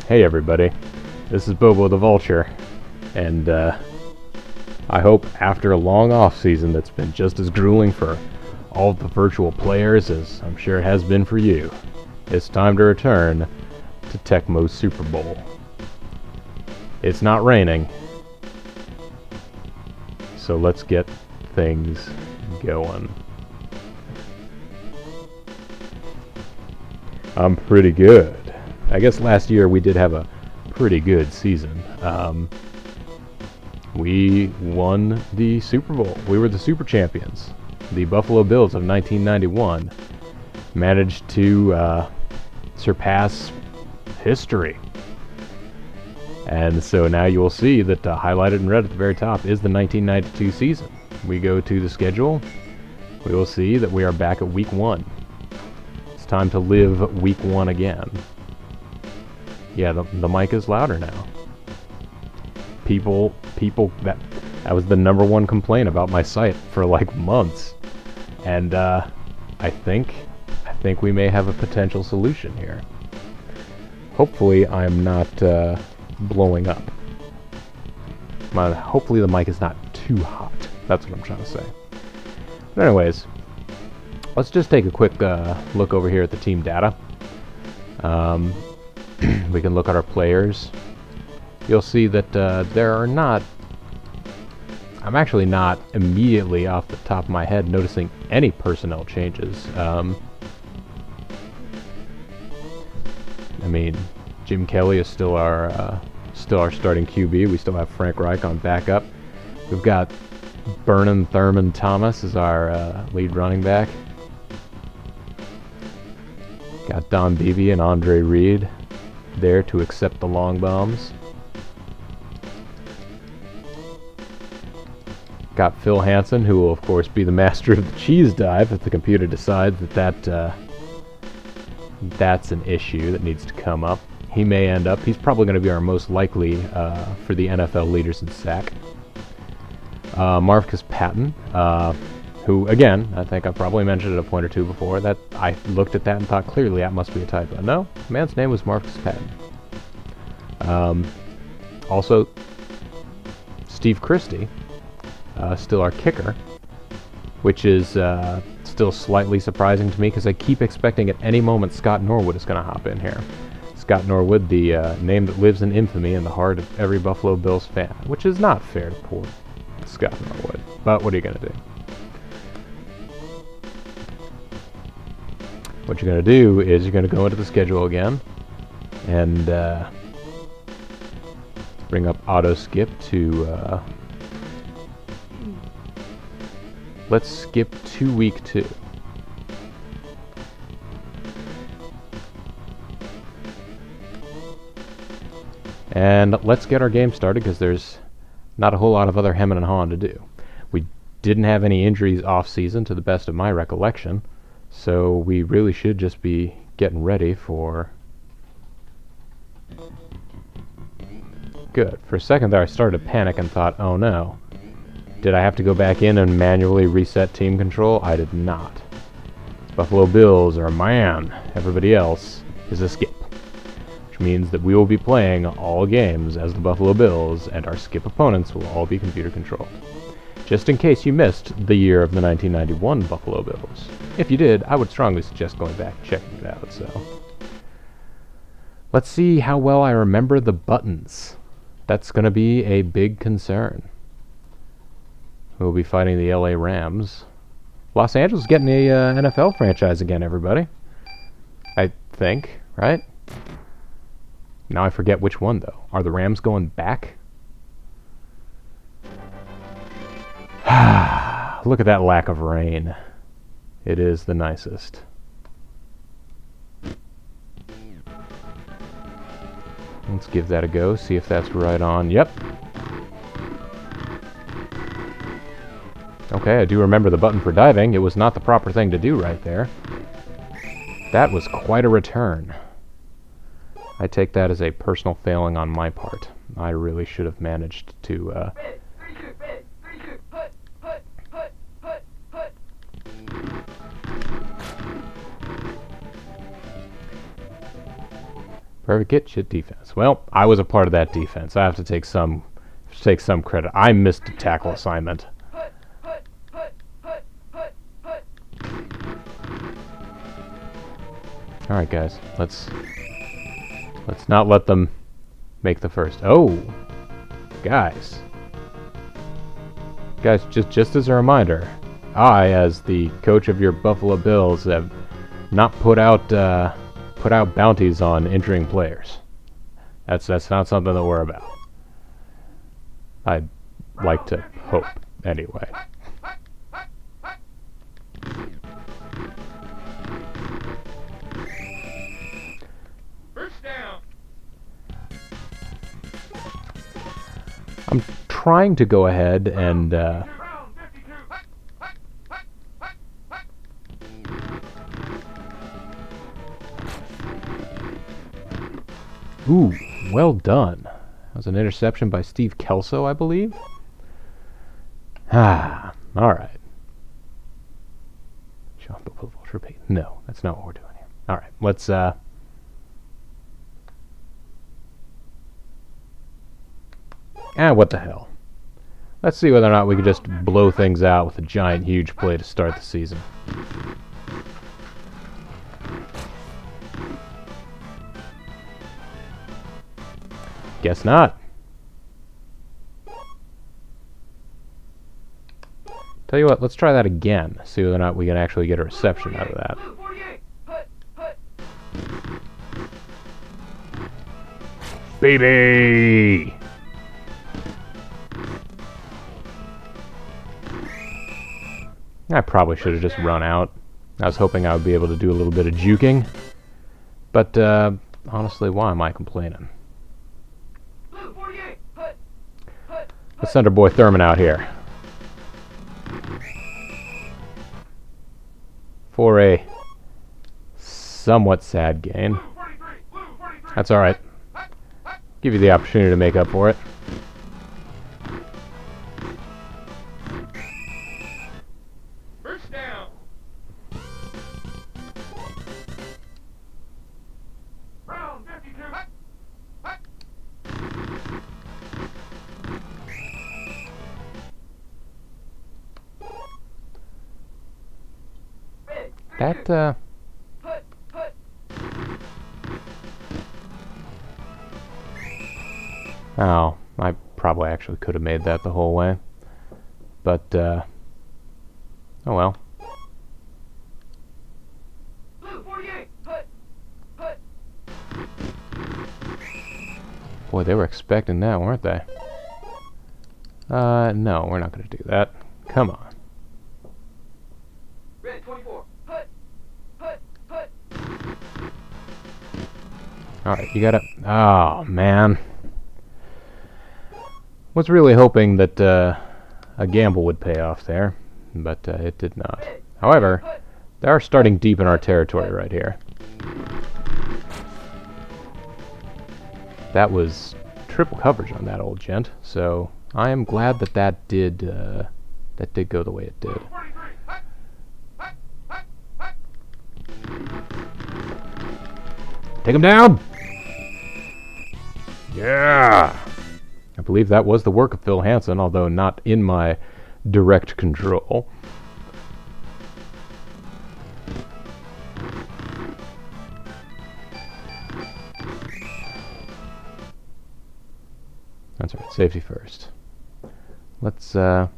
Hey everybody, this is Bobo the Vulture, and I hope after a long off-season that's been just as grueling for all of the virtual players as I'm sure it has been for you, it's time to return to Tecmo's Super Bowl. It's not raining, so let's get things going. I'm pretty good. I guess last year we did have a pretty good season. We won the Super Bowl. We were the Super Champions. The Buffalo Bills of 1991 managed to surpass history. And so now you will see that highlighted in red at the very top is the 1992 season. We go to the schedule. We will see that we are back at week 1. It's time to live week 1 again. Yeah, the mic is louder now. People, that was the #1 complaint about my site for like months. And I think we may have a potential solution here. Hopefully I'm not blowing up. Hopefully the mic is not too hot. That's what I'm trying to say. But anyways, let's just take a quick look over here at the team data. We can look at our players. You'll see that there are not... I'm actually not immediately off the top of my head noticing any personnel changes. I mean, Jim Kelly is still our starting QB. We still have Frank Reich on backup. We've got Vernon Thurman Thomas as our lead running back. Got Don Beebe and Andre Reed there to accept the long bombs. Got Phil Hansen, who will of course be the master of the cheese dive if the computer decides that that's an issue that needs to come up. He may end up, he's probably going to be our most likely for the NFL leaders in sack. Marcus Patton, who, again, I think I probably mentioned it a point or two before, that I looked at that and thought clearly that must be a typo. No, the man's name was Marcus Patton. Also, Steve Christie, still our kicker, which is still slightly surprising to me because I keep expecting at any moment Scott Norwood is going to hop in here. Scott Norwood, the name that lives in infamy in the heart of every Buffalo Bills fan, which is not fair to poor Scott Norwood, but what are you going to do? What you're going to do is you're going to go into the schedule again and bring up auto skip to let's skip to week 2. And let's get our game started because there's not a whole lot of other hemming and hawing to do. We didn't have any injuries off season to the best of my recollection. So we really should just be getting ready for... Good. For a second there I started to panic and thought, oh no. Did I have to go back in and manually reset team control? I did not. Buffalo Bills are a man. Everybody else is a skip. Which means that we will be playing all games as the Buffalo Bills and our skip opponents will all be computer controlled. Just in case you missed the year of the 1991 Buffalo Bills. If you did, I would strongly suggest going back and checking it out, so... Let's see how well I remember the buttons. That's going to be a big concern. We'll be fighting the LA Rams. Los Angeles getting a NFL franchise again, everybody. I think, right? Now I forget which one, though. Are the Rams going back? Look at that lack of rain. It is the nicest. Let's give that a go, see if that's right on. Yep. Okay, I do remember the button for diving. It was not the proper thing to do right there. That was quite a return. I take that as a personal failing on my part. I really should have managed to... Perfect hit, shit defense. Well, I was a part of that defense. I have to take some credit. I missed a tackle assignment. All right, guys. Let's not let them make the first. Oh, guys. Guys, just as a reminder, I, as the coach of your Buffalo Bills, have not put out bounties on injuring players. That's not something that we're about. I'd like to hope, anyway. I'm trying to go ahead and ooh, well done. That was an interception by Steve Kelso, I believe. Ah, all right. No, that's not what we're doing here. All right, let's what the hell? Let's see whether or not we can just blow things out with a giant, huge play to start the season. Guess not. Tell you what, let's try that again. See whether or not we can actually get a reception out of that. Baby! I probably should have just run out. I was hoping I would be able to do a little bit of juking. But, honestly, why am I complaining? Let's send our boy Thurman out here. For a somewhat sad gain. That's alright. Give you the opportunity to make up for it. First down. Round 52. That, oh, I probably actually could have made that the whole way. But, oh well. Boy, they were expecting that, weren't they? No, we're not going to do that. Come on. Red 24. Alright, you gotta... Oh, man. Was really hoping that a gamble would pay off there, but it did not. However, they are starting deep in our territory right here. That was triple coverage on that old gent, so I am glad that that did go the way it did. Take him down! Yeah! I believe that was the work of Phil Hansen, although not in my direct control. That's right, safety first. Let's try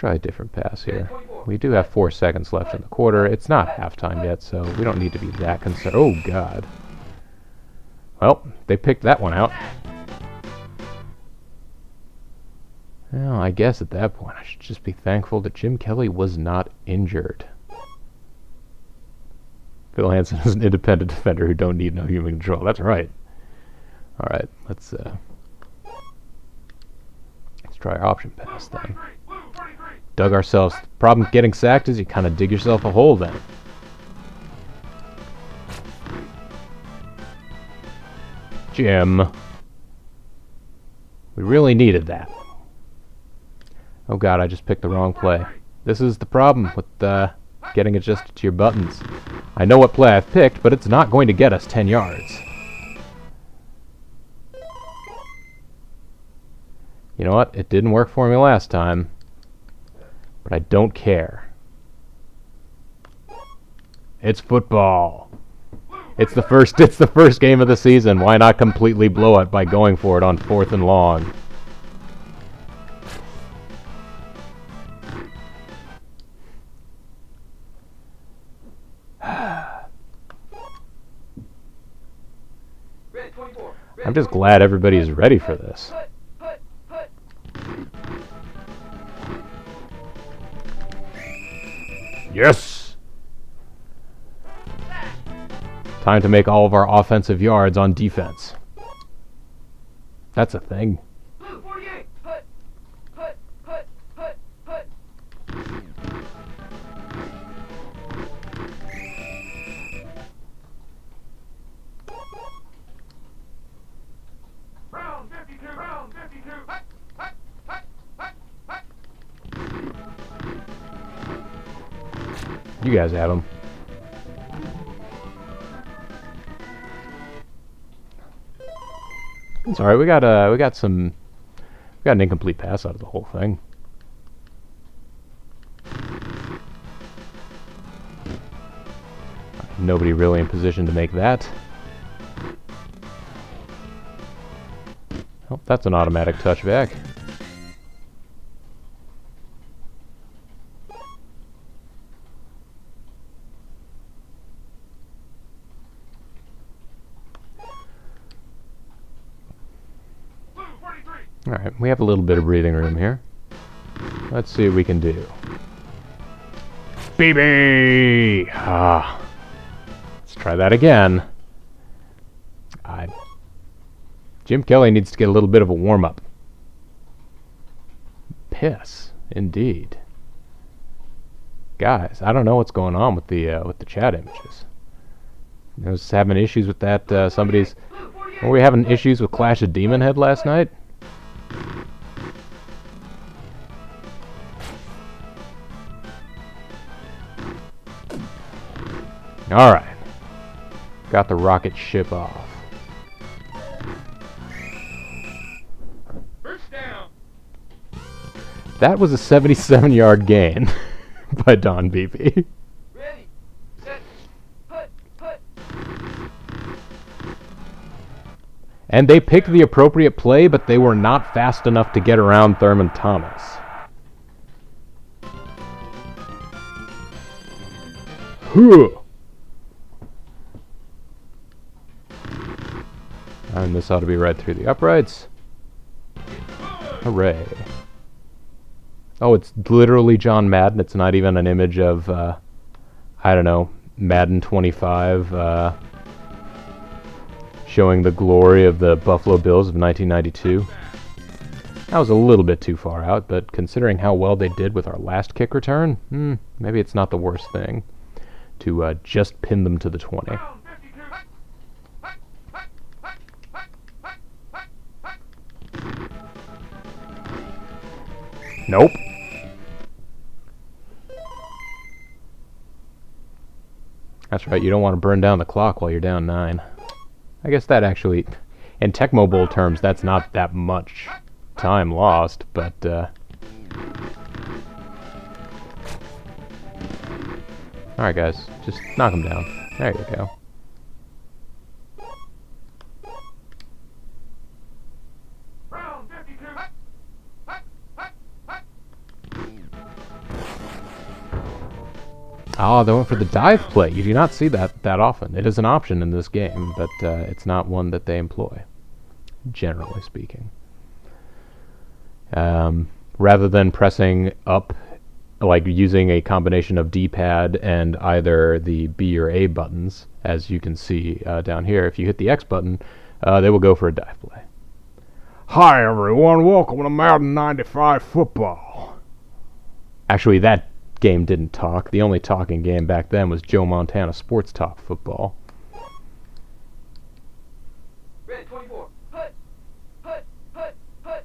a different pass here. We do have 4 seconds left in the quarter. It's not halftime yet, so we don't need to be that concerned. Oh, God. Well, they picked that one out. Well, I guess at that point I should just be thankful that Jim Kelly was not injured. Phil Hansen is an independent defender who don't need no human control. That's right. Alright, let's try our option pass then. Dug ourselves. The problem getting sacked is you kind of dig yourself a hole then. Jim. We really needed that. Oh god, I just picked the wrong play. This is the problem with getting adjusted to your buttons. I know what play I've picked, but it's not going to get us 10 yards. You know what? It didn't work for me last time, but I don't care. It's football. It's the first game of the season. Why not completely blow it by going for it on 4th and long? I'm just glad everybody's ready for this. Yes! Time to make all of our offensive yards on defense. That's a thing. Round 52. Round 52. Hut, hut, hut, hut, hut. You guys have them. It's alright, we got an incomplete pass out of the whole thing. Nobody really in position to make that. Oh, that's an automatic touchback. Alright, we have a little bit of breathing room here. Let's see what we can do. BB! Ah. Let's try that again. Jim Kelly needs to get a little bit of a warm-up. Piss, indeed. Guys, I don't know what's going on with the chat images. I was having issues with that. Were we having issues with Clash of Demon Head last night? Alright. Got the rocket ship off. First down. That was a 77-yard gain by Don BB. Ready. Set. Hut, hut. And they picked the appropriate play, but they were not fast enough to get around Thurman Thomas. Huh. And this ought to be right through the uprights. Hooray. Oh, it's literally John Madden. It's not even an image of, I don't know, Madden 25, showing the glory of the Buffalo Bills of 1992. That was a little bit too far out, but considering how well they did with our last kick return, maybe it's not the worst thing to just pin them to the 20. Nope. That's right, you don't want to burn down the clock while you're down 9. I guess that actually, in Tecmo Bowl terms, that's not that much time lost, but alright guys, just knock them down. There you go. Round 52. Ah, they went for the dive play. You do not see that often. It is an option in this game, but it's not one that they employ, generally speaking. Rather than pressing up, like using a combination of D-pad and either the B or A buttons, as you can see down here, if you hit the X button, they will go for a dive play. Hi everyone, welcome to Madden 95 football. Actually, that game didn't talk. The only talking game back then was Joe Montana Sports Talk Football. Red 24. Hut, hut, hut, hut.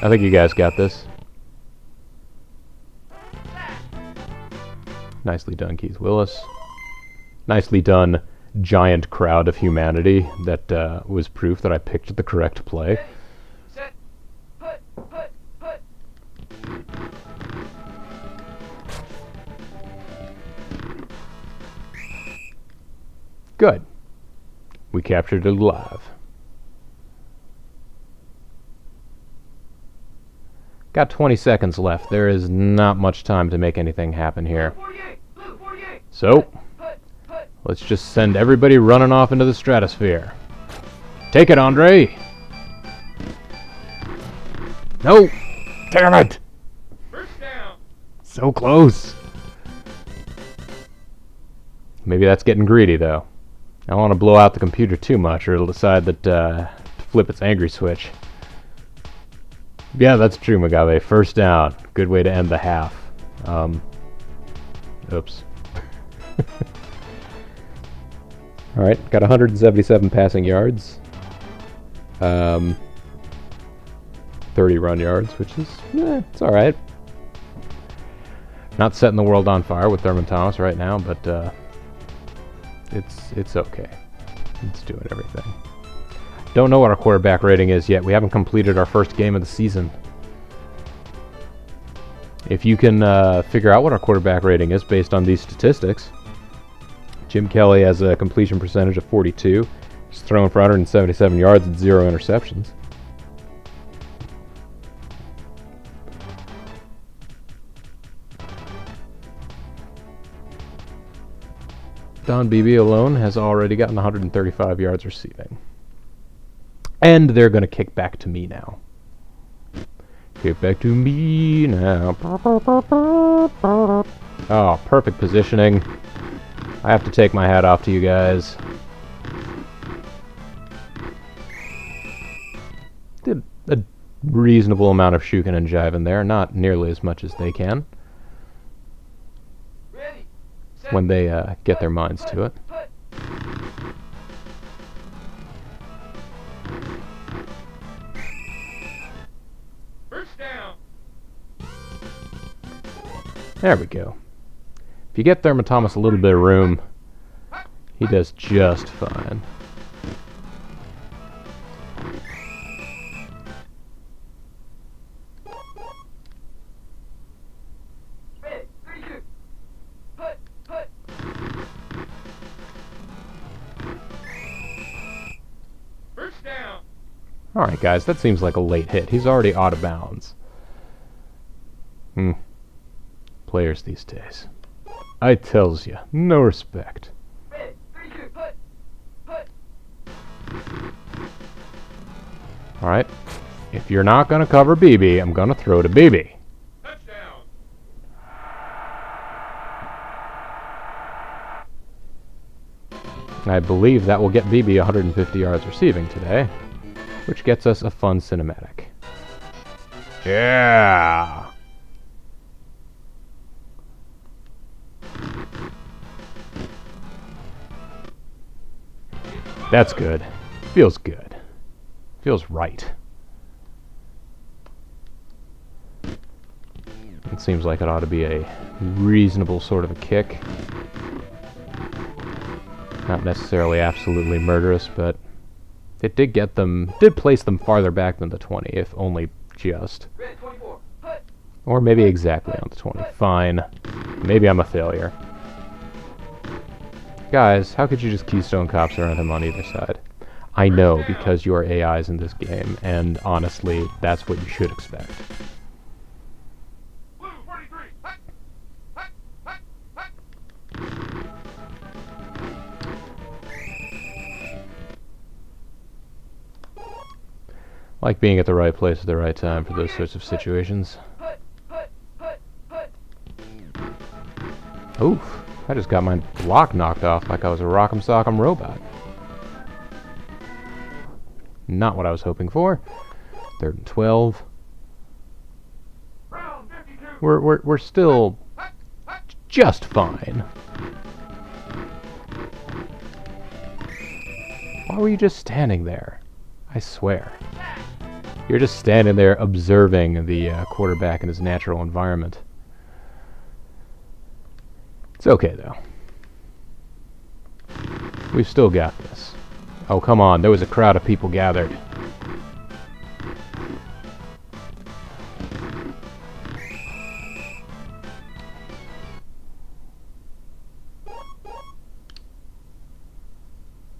I think you guys got this. Nicely done, Keith Willis. Nicely done, giant crowd of humanity. That was proof that I picked the correct play. Ready, set, put, put, put. Good. We captured it alive. Got 20 seconds left. There is not much time to make anything happen here. 48, blue 48. So, Put, put. let's just send everybody running off into the stratosphere. Take it, Andre! No! Damn it! First down. So close! Maybe that's getting greedy, though. I don't want to blow out the computer too much, or it'll decide that to flip its angry switch. Yeah, that's true, Mugabe. First down. Good way to end the half. Oops. Alright, got 177 passing yards. 30 run yards, which is, it's alright. Not setting the world on fire with Thurman Thomas right now, but it's okay. It's doing everything. Don't know what our quarterback rating is yet. We haven't completed our first game of the season. If you can figure out what our quarterback rating is based on these statistics, Jim Kelly has a completion percentage of 42. He's thrown for 177 yards and 0 interceptions. Don Beebe alone has already gotten 135 yards receiving. And they're going to kick back to me now. Kick back to me now. Oh, perfect positioning. I have to take my hat off to you guys. Did a reasonable amount of shukin and jiving there. Not nearly as much as they can. Ready, set, When they get their minds to it. put. First down. There we go. If you get Thurman Thomas a little bit of room, he does just fine. Ready, 32. Put, put. First down. Alright guys, that seems like a late hit. He's already out of bounds. Players these days. I tells ya, no respect. Ready, 32. Put, put. Alright. If you're not gonna cover BB, I'm gonna throw to BB. Touchdown. I believe that will get BB 150 yards receiving today, which gets us a fun cinematic. Yeah! That's good. Feels good. Feels right. It seems like it ought to be a reasonable sort of a kick. Not necessarily absolutely murderous, but it did get them, did place them farther back than the 20, if only just. Ready, 24. Put. Or maybe exactly on the 20. Fine. Maybe I'm a failure. Guys, how could you just Keystone Cops around him on either side? I know, because you are AIs in this game, and honestly, that's what you should expect. Blue 43. Hut, hut, hut, hut. Like being at the right place at the right time for those sorts of situations. Put, put, put, put. Oof. I just got my block knocked off like I was a rock'em sock'em robot. Not what I was hoping for. 3rd and 12. Round 52. We're still just fine. Why were you just standing there? I swear. You're just standing there observing the quarterback in his natural environment. It's okay, though. We've still got this. Oh, come on. There was a crowd of people gathered.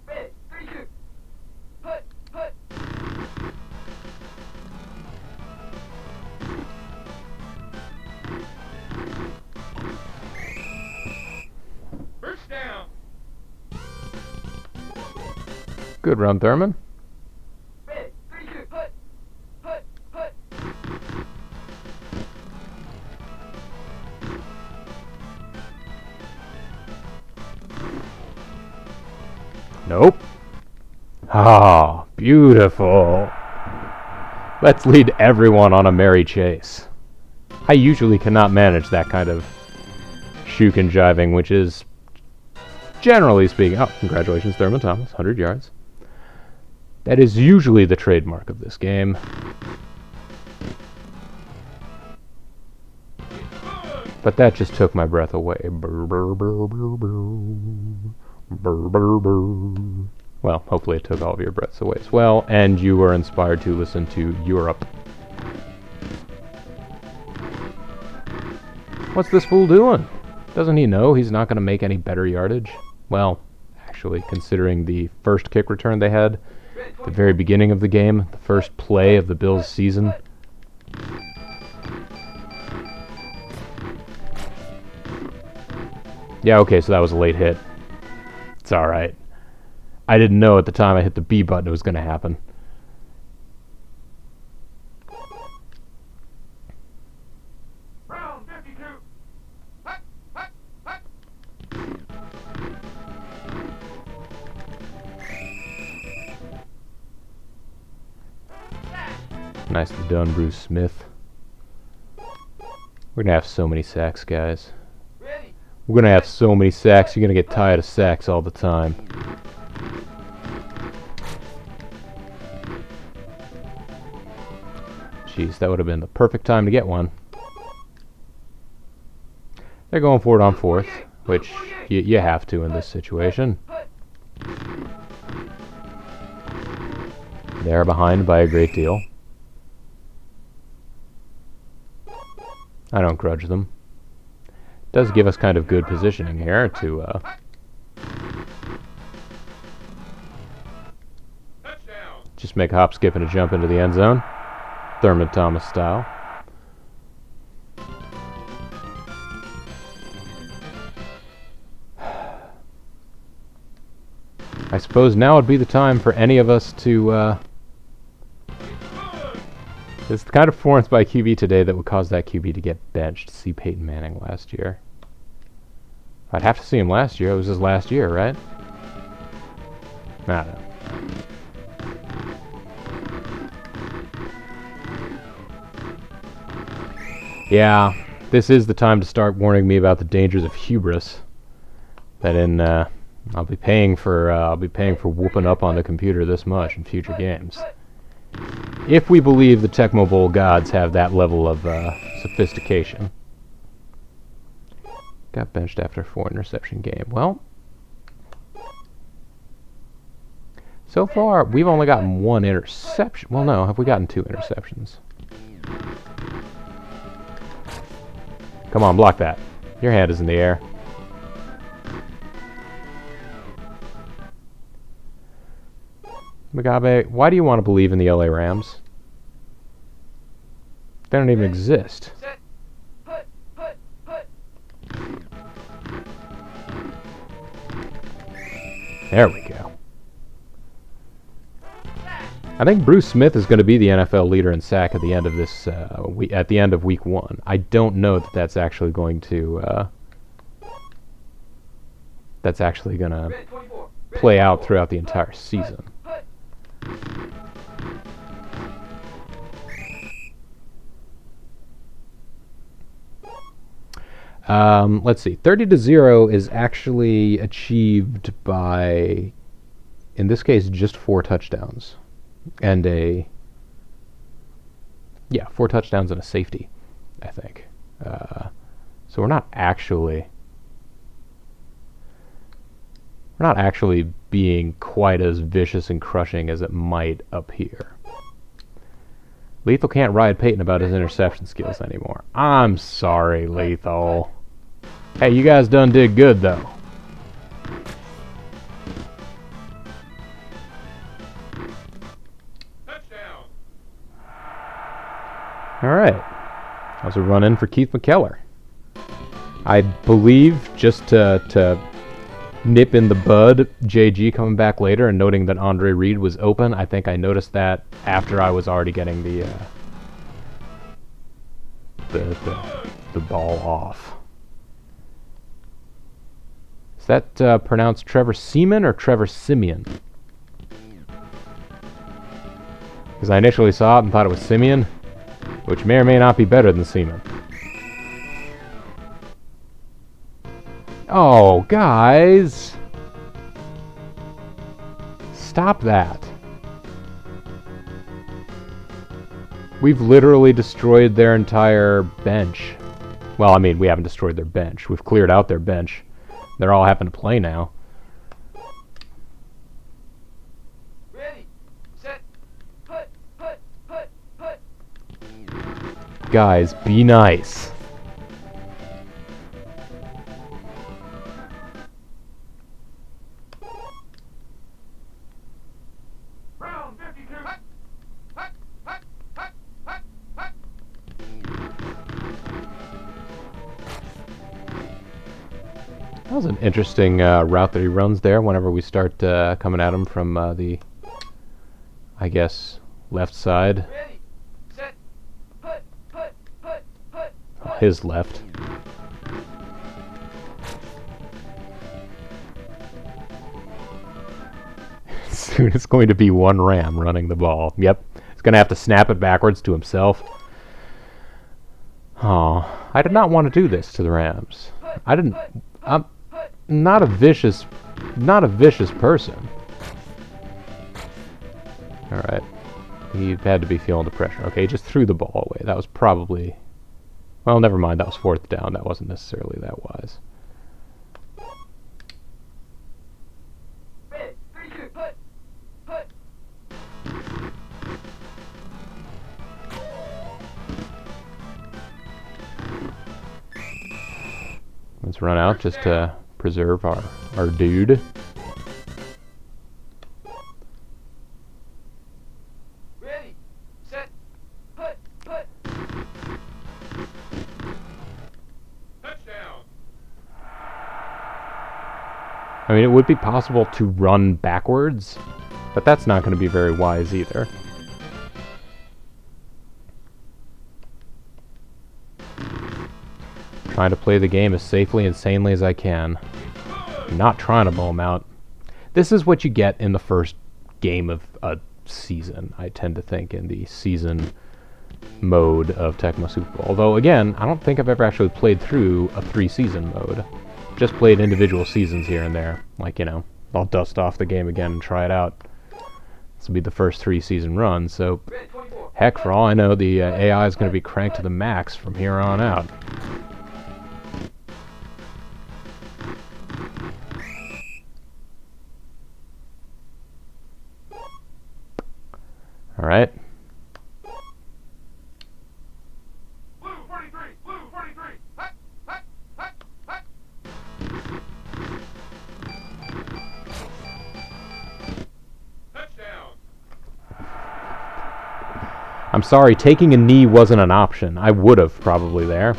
Ready, 3, 2. Put, put. First down. Good run, Thurman. Ready, 3, 2. Put, put, put. Nope. Ah, beautiful. Let's lead everyone on a merry chase. I usually cannot manage that kind of shook and jiving, which is, generally speaking... Oh, congratulations, Thurman Thomas, 100 yards. That is usually the trademark of this game. But that just took my breath away. Brr, brr, brr, brr, brr. Brr, brr, brr. Well, hopefully it took all of your breaths away as well, and you were inspired to listen to Europe. What's this fool doing? Doesn't he know he's not going to make any better yardage? Well, actually, considering the first kick return they had, the very beginning of the game, the first play of the Bills' season. Yeah, okay, so that was a late hit. It's alright. I didn't know at the time I hit the B button it was going to happen. Round 52. Hut, hut, hut. Nicely done, Bruce Smith. We're going to have so many sacks, guys. Ready. We're going to have so many sacks, you're going to get tired of sacks all the time. Jeez, that would have been the perfect time to get one. They're going for it on fourth, which you have to in this situation. They're behind by a great deal. I don't grudge them. Does give us kind of good positioning here to just make a hop, skip, and a jump into the end zone. Thurman Thomas style. I suppose now would be the time for any of us to it's the kind of performance by QB today that would cause that QB to get benched. See Peyton Manning last year. I'd have to see him last year. It was his last year, right? I don't know. Yeah, this is the time to start warning me about the dangers of hubris. That I'll be paying for whooping up on the computer this much in future games. If we believe the Tecmo Bowl gods have that level of sophistication. Got benched after a 4-interception game. Well, so far we've only gotten 1 interception. Well, no, have we gotten 2 interceptions? Come on, block that. Your hand is in the air. Mugabe, why do you want to believe in the LA Rams? They don't even exist. Set. Put, put, put. There we go. I think Bruce Smith is going to be the NFL leader in sack at the end of this at the end of week 1. I don't know that that's actually going to play out throughout the entire season. Let's see. 30-0 is actually achieved by, in this case, just 4 touchdowns. And 4 touchdowns and a safety, I think. So we're not actually We're not actually being quite as vicious and crushing as it might up here. Lethal can't ride Peyton about his interception skills anymore. I'm sorry, Lethal. Hey, you guys done did good, though. Touchdown. Alright. That was a run-in for Keith McKellar. I believe, just to nip in the bud, JG coming back later and noting that Andre Reed was open, I think I noticed that after I was already getting the ball off. Is that pronounced Trevor Seaman or Trevor Simeon? Because I initially saw it and thought it was Simeon, which may or may not be better than Seaman. Oh, guys! Stop that. We've literally destroyed their entire bench. Well, I mean, we haven't destroyed their bench. We've cleared out their bench. They're all having to play now. Ready, set, put. Guys, be nice. Round 52. That was an interesting route that he runs there whenever we start coming at him from the, I guess, left side. Ready, set, put. Oh, his left. Soon it's going to be one Ram running the ball. Yep. He's going to have to snap it backwards to himself. Oh, I did not want to do this to the Rams. I didn't... I'm not a vicious person. Alright. He had to be feeling the pressure. Okay, he just threw the ball away. That was probably... Well, never mind. That was 4th down. That wasn't necessarily that wise. Ready, 3-2, put. Let's run out just to preserve our dude. Ready, set, put. Touchdown. I mean, it would be possible to run backwards, but that's not going to be very wise either. Trying to play the game as safely and sanely as I can. I'm not trying to blow him out. This is what you get in the first game of a season, I tend to think, in the season mode of Tecmo Super Bowl. Although, again, I don't think I've ever actually played through a 3-season mode. Just played individual seasons here and there. Like, you know, I'll dust off the game again and try it out. This will be the first 3-season run, so Ready, 24. heck, for all I know, the AI is going to be cranked to the max from here on out. Alright. Blue 43. Hut. Touchdown. I'm sorry, taking a knee wasn't an option. I would have probably there.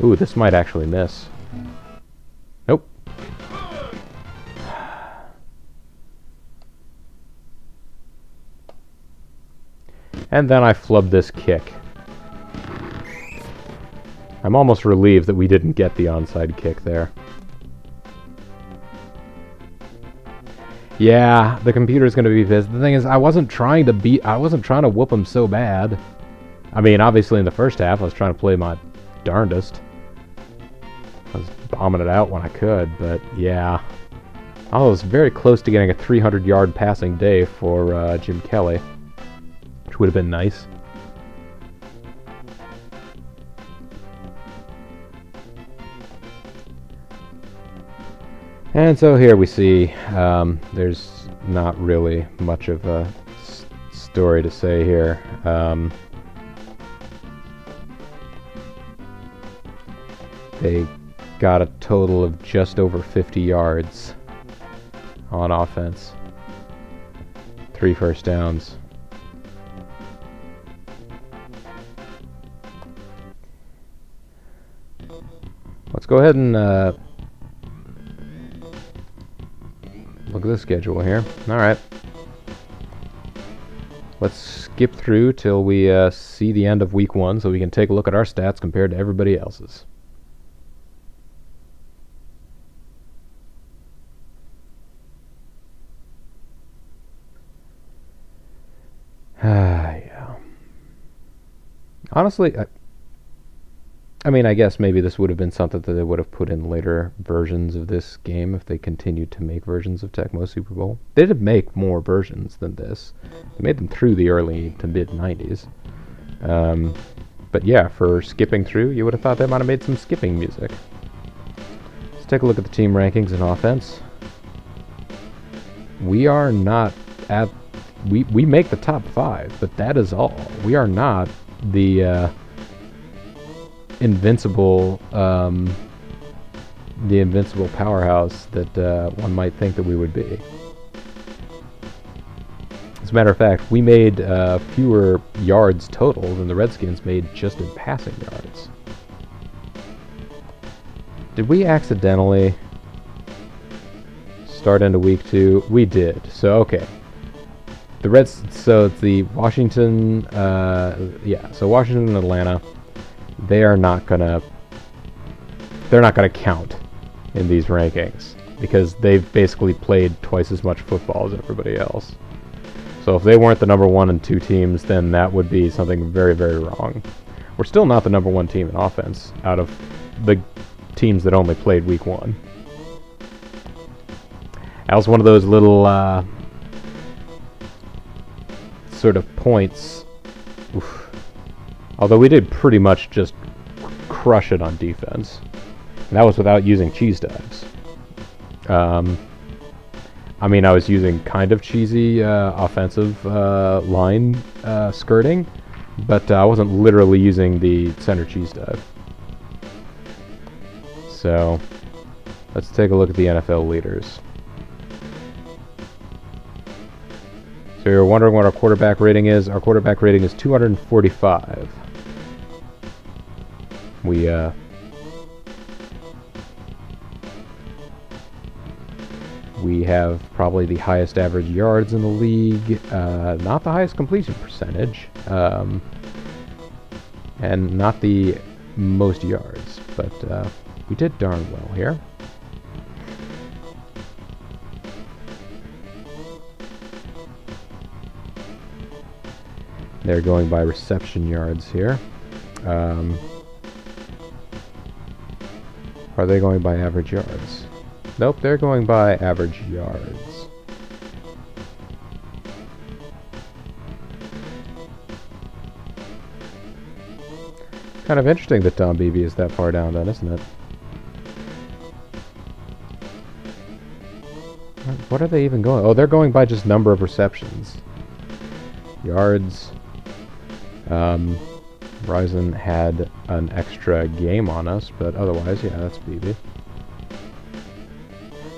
Ooh, this might actually miss. Nope. And then I flubbed this kick. I'm almost relieved that we didn't get the onside kick there. Yeah, the computer's gonna be pissed. The thing is, I wasn't trying to whoop him so bad. I mean, obviously in the first half, I was trying to play my darndest. I was bombing it out when I could, but yeah. I was very close to getting a 300-yard passing day for Jim Kelly, which would have been nice. And so here we see there's not really much of a story to say here. They got a total of just over 50 yards on offense. 3 first downs. Let's go ahead and look at the schedule here. Alright. Let's skip through till we see the end of week 1 so we can take a look at our stats compared to everybody else's. Yeah. Honestly, I mean, I guess maybe this would have been something that they would have put in later versions of this game if they continued to make versions of Tecmo Super Bowl. They did make more versions than this. They made them through the early to mid 90s. But yeah, for skipping through, you would have thought they might have made some skipping music. Let's take a look at the team rankings and offense. We are not at... We make the top 5, but that is all. We are not the... invincible powerhouse that one might think that we would be. As a matter of fact, we made fewer yards total than the Redskins made just in passing yards. Did we accidentally start into week 2? We did. So okay. So it's the Washington, so Washington and Atlanta. They're not gonna count in these rankings because they've basically played twice as much football as everybody else. So if they weren't the number 1 and 2 teams, then that would be something very, very wrong. We're still not the number 1 team in offense out of the teams that only played week 1. That was one of those little sort of points. Oof. Although we did pretty much just crush it on defense. And that was without using cheese dives. I mean, I was using kind of cheesy offensive line skirting, but I wasn't literally using the center cheese dive. So, let's take a look at the NFL leaders. So you're wondering what our quarterback rating is. Our quarterback rating is 245. We have probably the highest average yards in the league, not the highest completion percentage, and not the most yards, but we did darn well here. They're going by reception yards here. Are they going by average yards? Nope, they're going by average yards. Kind of interesting that Tom Beebe is that far down then, isn't it? What are they even going? Oh, they're going by just number of receptions. Yards. Ryzen had an extra game on us, but otherwise, yeah, that's Beebe.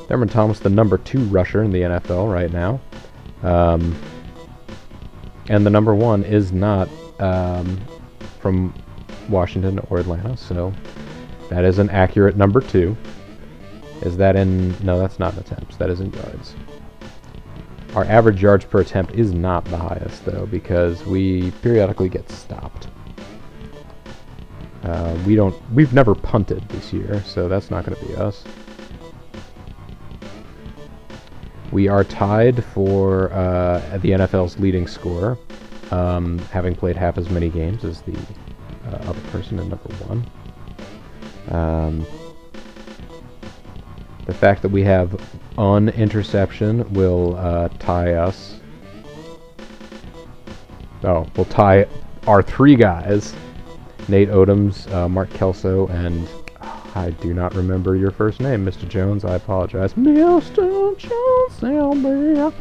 Thurman Thomas, the number 2 rusher in the NFL right now. And the number 1 is not from Washington or Atlanta, so that is an accurate number 2. Is that in... No, that's not in attempts. That is in yards. Our average yards per attempt is not the highest, though, because we periodically get stopped. We've never punted this year, so that's not going to be us. We are tied for the NFL's leading scorer, having played half as many games as the other person in number 1. The fact that we have an interception will tie us. Oh, we'll tie our 3 guys. Nate Odoms, Mark Kelso, and I do not remember your first name, Mr. Jones. I apologize. Mr. Jones, tell me,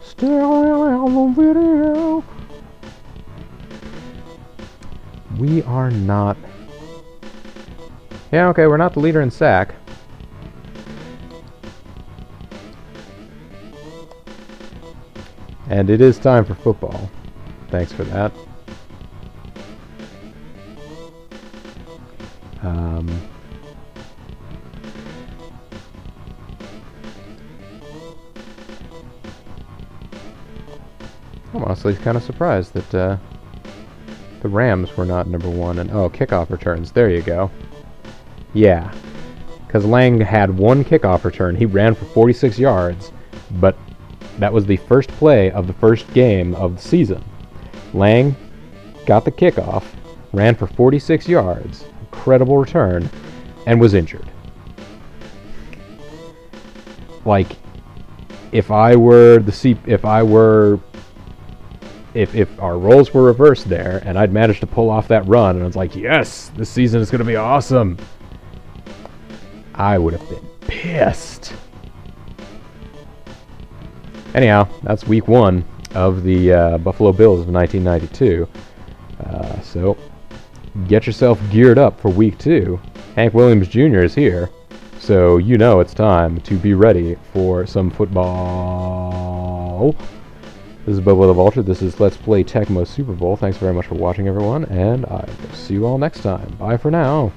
still in the video. We are not... Yeah, okay, we're not the leader in sack. And it is time for football. Thanks for that. I'm honestly kind of surprised that the Rams were not number one. And oh, kickoff returns. There you go. Yeah, because Lang had one kickoff return. He ran for 46 yards, but that was the first play of the first game of the season. Lang got the kickoff, ran for 46 yards, incredible return, and was injured. Like, if our roles were reversed there, and I'd managed to pull off that run, and I was like, yes, this season is going to be awesome, I would have been pissed. Anyhow, that's week 1 of the Buffalo Bills of 1992. So, get yourself geared up for week 2. Hank Williams Jr. is here, so you know it's time to be ready for some football. This is Bobo the Vulture. This is Let's Play Tecmo Super Bowl. Thanks very much for watching, everyone, and I will see you all next time. Bye for now.